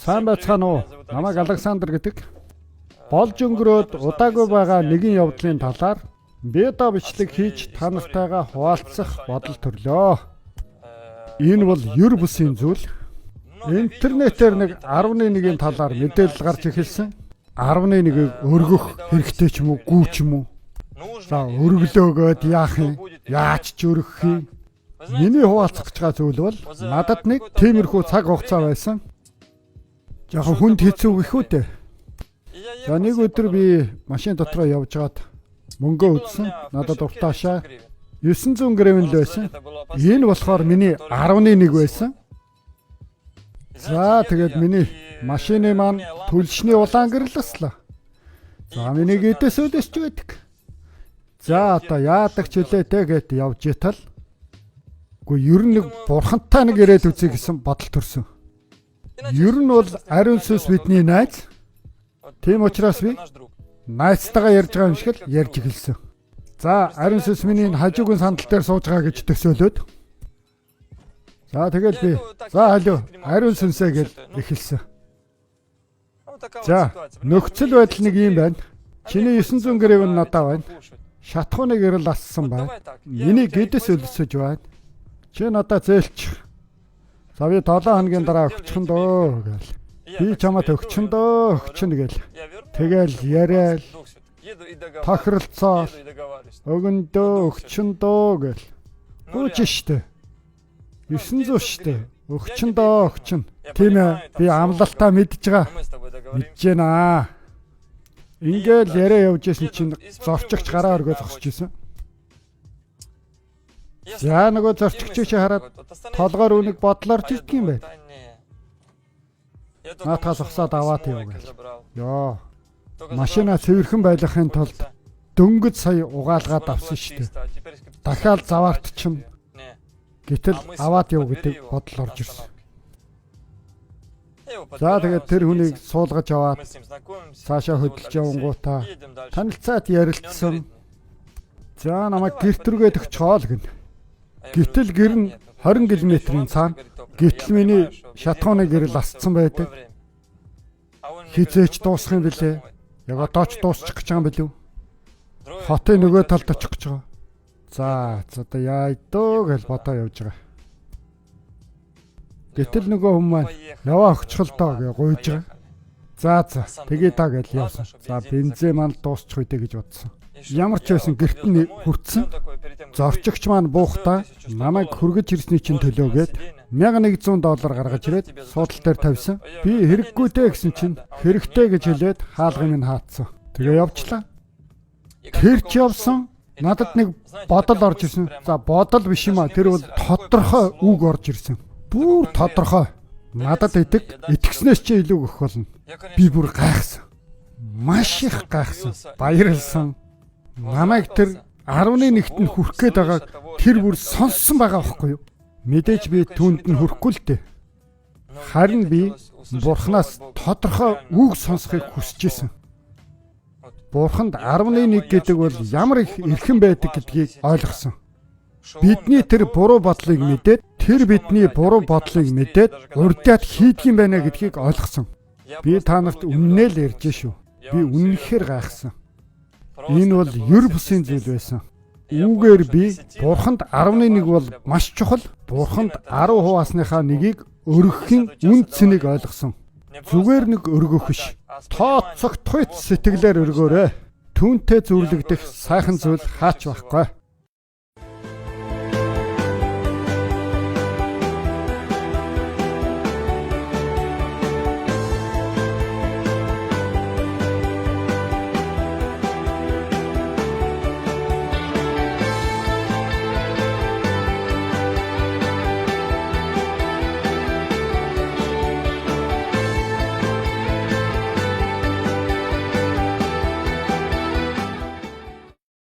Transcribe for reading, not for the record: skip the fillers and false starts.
Сайн байцгаана уу? Намайг Александр гэдэг. Болж өнгөрөөд удаагүй байгаа нэгэн явдлын талаар бета бичлэг хийж та нартайгаа хуваалцах бодол төрлөө. Энэ бол ер бусын зүйл. Интернетээр нэг 11-ийн талаар мэдээлэл гарч эхэлсэн. 11-ийг өргөх хэрэгтэй ч юм уу, гүү ч юм уу. За өргөлөөгөөд яах юм? Яаж ч өргөх юм? Миний хуваалцах гэж байгаа зүйл бол надад нэг тиймэрхүү цаг хугацаа байсан. Яхан хүнд хэцүү гэх үү дээ. За нэг өдөр би машин дотроо явж гаад мөнгөө үзсэн. Надад уртаашаа 900 гривен л байсан. Энэ болохоор миний 11 байсан. За тэгээд миний машины маань төлшний улаан гэрлэслээ. За миний гэдэс өдөсч байдаг. За одоо яадаг ч үлээ те гэд явж итал. Гэхдээ ер нь нэг бурхантай нэг ирээд үзье гэсэн бодол төрсөн. Ер нь бол ариун сүнс бидний найз. Тийм учраас би найзтайгаа ярьж байгаа юм шиг л ярьж эхэлсэн. За ариун сүнс миний хажуугийн сандал дээр сууж байгаа гэж төсөөлөөд. За тэгэл би за алуу ариун сүнсээ гэж эхэлсэн. За нөхцөл байдал нэг юм байна. Чиний 900 гривен надад байна. Шатхууны гэрэл ассан байна. Миний гэдэс өлсөж байна. Чи надад зээлч. За би 7 хоногийн дараа өгчихөн дөө гэл. Би чамд өгчихөн дөө өгчихнө гэл. Тэгэл яриад тохиролцоо өгөндөө өгчихөн дөө гэл. Гүйч штэ. 900 штэ. Өгчихөн дөө өгчихнө. Тийм ээ. Би амлалтаа мэдж байгаа. Мэдж байна. Ингээл яриа явж исэн чинь зорчигч гараа өргөө зогсож исэн. За нөгөө зорчигчийг хараад толгоор үнийг бодлоор жирдэг юм байна. Наатаас зогсоод аваад яв гэж. Йоо. Машина цэвэрхэн байлгахын тулд дөнгөж сая угаалгаад авсан шүү дээ. Дахиад заваарт чинь гэтэл аваад яв гэдэг бодол орж ирсэн. За тэгээд тэр хүнийг суулгаж аваад цаашаа хөдөлж явангуудаа танилцаад ярилцсан. За намайг гэрт рүүгээ төгчөөл гин. Гэтэл гэр нь 20 км-ийн цаана гэтэл миний шатхууны гэрэл асцсан байдаг. Хизээч дуусах юм бэлээ. Яг одооч дуусчих гэж байгаа юм билүү? Хотын нөгөө талд очих гэж байгаа. За одоо яа дөө гэж бодоо явж байгаа. Гэтэл нөгөө хүмүүс маань яваа өгчихөл доо гэж гуйж байгаа. За тэгээ та гэж явсан. За бензин маань дуусчих үедээ гэж бодсон. Ямар ч байсан гэрт нь хүртсэн. Зорчигч маань буухтаа намайг хүргэж ирсний чинь төлөөгээд $1100 гаргаж ирээд суудлын дээр тавьсан. Би хэрэггүйтэй гэсэн чинь хэрэгтэй гэж хэлээд хаалгыг минь хаацсан. Тэгээ явчлаа. Тэр ч явсан. Надад нэг бодол орж ирсэн. За бодол биш юм а. Тэр бол тодорхой үг орж ирсэн. Бүр тодорхой. Надад итгэснээс чи илүү өгөх болно. Би бүр гайхсан. Маш их гайхсан. Баярлсан. Намайг тэр 11-т нь хүрэх гээд байгааг тэр бүр сонссон байгаа байхгүй юу? Мэдээж би түүнд нь хүрэхгүй л дээ. Харин би Бурханаас тодорхой үг сонсохыг хүсэж исэн. Бурханд 11 гэдэг бол ямар их эрхэм байдаг гэдгийг ойлгосон. Бидний тэр буруу бодлыг мэдээд тэр бидний буруу бодлыг мэдээд урдаад хийдэг юм байна гэдгийг ойлгосон. Би та нарт үннээ л ярьж шүү. Би үнэнхээр гайхсан. Энэ бол ер бусын зүйл байсан. Үүгээр би Бурханд 11 бол маш чухал. Бурханд 10 хуваасныхаа нэгийг өргөхийн үн цэнийг ойлгосон. Зүгээр нэг өргөх биш. Тооцох туйц сэтгэлээр өргөөрэй. Түүнтэй зүрлэгдэх сайхан зүйл хаач байхгүй.